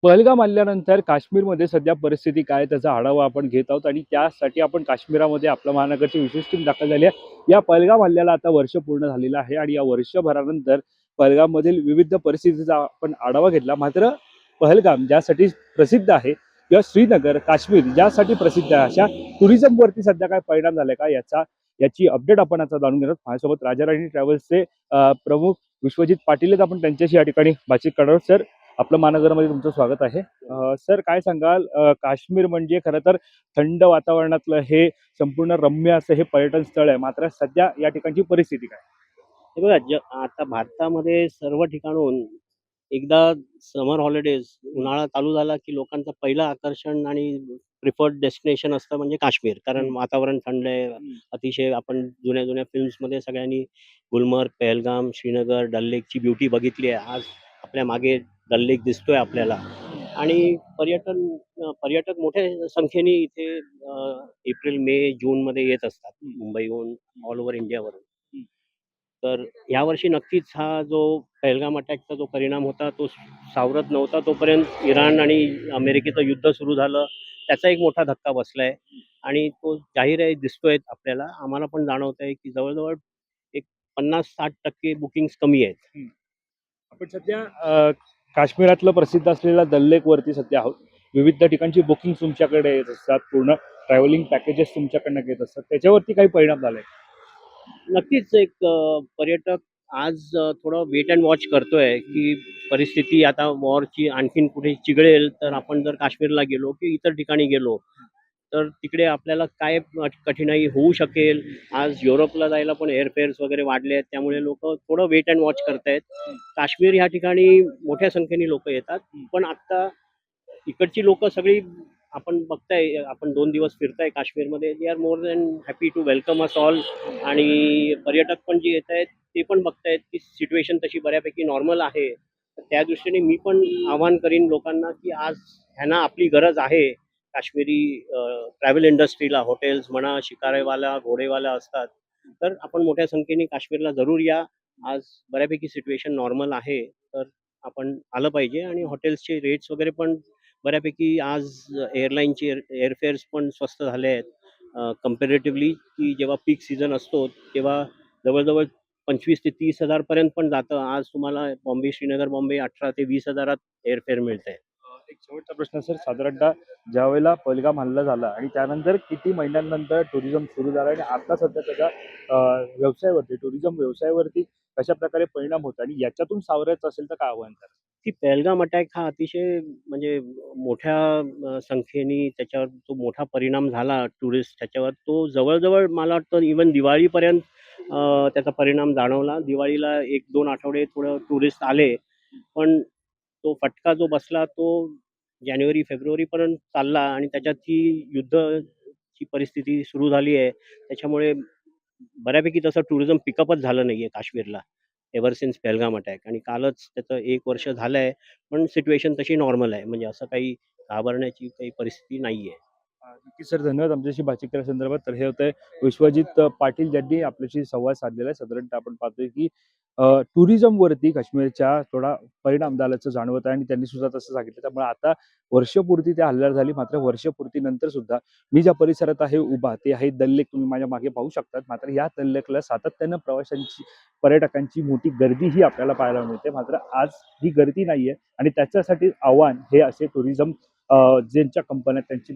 पहलगाम आल्यानंतर काश्मीरमध्ये सध्या परिस्थिती काय आहे त्याचा आढावा आपण घेत आहोत आणि त्यासाठी आपण काश्मीरामध्ये आपल्या महानगरची विशेष टीम दाखल झाली आहे. या पहलगाम हल्ल्याला आता वर्ष पूर्ण झालेलं आहे आणि या वर्षभरानंतर पहलगाममधील विविध परिस्थितीचा आपण आढावा घेतला. मात्र पहलगाम ज्यासाठी प्रसिद्ध आहे किंवा श्रीनगर काश्मीर ज्यासाठी प्रसिद्ध आहे अशा टुरिझमवरती सध्या काय परिणाम झाले का याची अपडेट आपण आता जाणून घेणार. माझ्यासोबत राजाराणी ट्रॅव्हल्सचे प्रमुख विश्वजित पाटील आहेत. आपण त्यांच्याशी या ठिकाणी बातचीत करणार. सर, आपलं महानगरमध्ये तुमचं स्वागत आहे. सर, काय सांगाल, काश्मीर म्हणजे खरं तर थंड वातावरणातलं हे संपूर्ण रम्य असं हे पर्यटन स्थळ आहे. मात्र सध्या या ठिकाणची परिस्थिती काय? हे बघा, आता भारतामध्ये सर्व ठिकाणून एकदा समर हॉलिडेज उन्हाळा चालू झाला की लोकांचं पहिलं आकर्षण आणि प्रिफर्ड डेस्टिनेशन असतं म्हणजे काश्मीर. कारण वातावरण थंड आहे. अतिशय आपण जुन्या जुन्या फिल्म्समध्ये सगळ्यांनी गुलमर्ग, पहलगाम, श्रीनगर, डल लेकची ब्युटी बघितली आहे. आज आपल्या मागे डल लेक दिसतोय आपल्याला. आणि पर्यटक मोठ्या संख्येने इथे एप्रिल, मे, जूनमध्ये येत असतात मुंबईहून, ऑल ओव्हर इंडियावरून. तर यावर्षी नक्कीच हा जो पहलगाम अटॅकचा जो परिणाम होता तो सावरत नव्हता. तोपर्यंत इराण आणि अमेरिकेचं युद्ध सुरू झालं. त्याचा एक मोठा धक्का बसलाय आणि तो जाहीर आहे, दिसतोय आपल्याला. आम्हाला पण जाणवत आहे की जवळजवळ एक 50-60% बुकिंग्स कमी आहेत. आपण सध्या काश्मीरातलं प्रसिद्ध असलेल्या दल लेकवरती सध्या आहोत. विविध ठिकाणची बुकिंग तुमच्याकडे येत असतात, पूर्ण ट्रॅव्हलिंग पॅकेजेस तुमच्याकडनं घेत असतात. त्याच्यावरती काही परिणाम झालाय? नक्कीच एक पर्यटक आज थोडं वेट अँड वॉच करतोय की परिस्थिती आता वॉरची आणखीन कुठे चिघळेल तर आपण जर काश्मीरला गेलो की इतर ठिकाणी गेलो तर तिकडे आपल्याला काय कठीणाई होऊ शकेल. आज युरोपला जायला पण एअरफेअर्स वगैरे वाढले आहेत, त्यामुळे लोक थोडं वेट अँड वॉच करतायत. काश्मीर ह्या ठिकाणी मोठ्या संख्येने लोक येतात, पण आता इकडची लोक सगळी आपण बघताय, आपण 2 दिवस फिरताय काश्मीरमध्ये, they are more than happy to welcome us all. आणि पर्यटक पण जे येत आहेत ते पण बघतायत की सिच्युएशन तशी बऱ्यापैकी नॉर्मल आहे. तर त्या दृष्टीने मी पण आवाहन करीन लोकांना की आज ह्यांना आपली गरज आहे. काश्मीरी ट्रॅव्हल इंडस्ट्रीला, हॉटेल्स म्हणा, शिकारेवाला, घोडेवाला असतात, तर आपण मोठ्या संख्येने काश्मीरला जरूर या. आज बऱ्यापैकी सिच्युएशन नॉर्मल आहे, तर आपण आलं पाहिजे. आणि हॉटेल्सचे रेट्स वगैरे पण बऱ्यापैकी आज एअरलाईनचे एअरफेअर्स पण स्वस्त झाले आहेत कम्पॅरेटिव्हली, की जेव्हा पीक सीझन असतो तेव्हा जवळजवळ 25,000 ते 30,000 पण जातं. आज तुम्हाला बॉम्बे, श्रीनगर बॉम्बे 18,000 ते 20,000 एअरफेअर मिळतंय. एक शेवटचा प्रश्न सर, साधारणतः ज्यावेळेला पहलगाम हल्ला झाला आणि त्यानंतर किती महिन्यांनंतर टुरिझम सुरू झाला आणि आता सध्या त्याच्या व्यवसायावरती, टुरिझम व्यवसायावरती कशा प्रकारे परिणाम होतो आणि याच्यातून सावरायचं असेल तर काय आव्हान करा? की पहलगाम अटॅक हा अतिशय म्हणजे मोठ्या संख्येने त्याच्यावर तो मोठा परिणाम झाला टुरिस्ट त्याच्यावर. तो जवळजवळ मला वाटतं इवन दिवाळीपर्यंत त्याचा परिणाम जाणवला. दिवाळीला 1-2 आठवडे थोडं टुरिस्ट आले, पण तो फटका जो बसला तो जानेवारी फेब्रुवारीपर्यंत चालला आणि त्याच्यात ही युद्धची परिस्थिती सुरू झाली आहे. त्याच्यामुळे बऱ्यापैकी तसं टुरिझम पिकअपच झालं नाहीये काश्मीरला एव्हर सिन्स पहलगाम अटॅक. आणि कालच त्याचं 1 वर्ष झालंय, पण सिच्युएशन तशी नॉर्मल आहे. म्हणजे असं काही घाबरण्याची काही परिस्थिती नाहीये. नक्की सर, धन्यवाद आमच्याशी बातचीत केल्यासंदर्भात. तर हे होते विश्वजित पाटील ज्यांनी आपल्याशी संवाद साधलेला आहे. साधारणतः आपण पाहतोय की टुरिझमवरती काश्मीरच्या थोडा परिणाम झाल्याचं जाणवत आहे आणि त्यांनी सुद्धा तसं सांगितलं. त्यामुळे आता वर्षपूर्ती त्या हल्ल्यावर झाली, मात्र वर्षपूर्तीनंतर सुद्धा मी ज्या परिसरात आहे उभा ते आहे दल लेक, तुम्ही माझ्या मागे पाहू शकतात. मात्र या दल लेकला सातत्यानं पर्यटकांची मोठी गर्दी ही आपल्याला पाहायला मिळते. मात्र आज ही गर्दी नाहीये आणि त्याच्यासाठी आव्हान हे असे टुरिझम ज्यांच्या कंपन्या त्यांची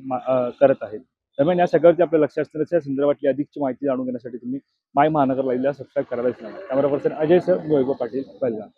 करत आहेत. दरम्यान या सगळ्यावरती आपल्या लक्ष असतं. त्या संदर्भातली अधिकची माहिती जाणून घेण्यासाठी तुम्ही माय महानगर लाईव्हला सबस्क्राईब करायला विसरू नका. कॅमेरा पर्सन अजय सर, मी वैभव पाटील, पहलगाम.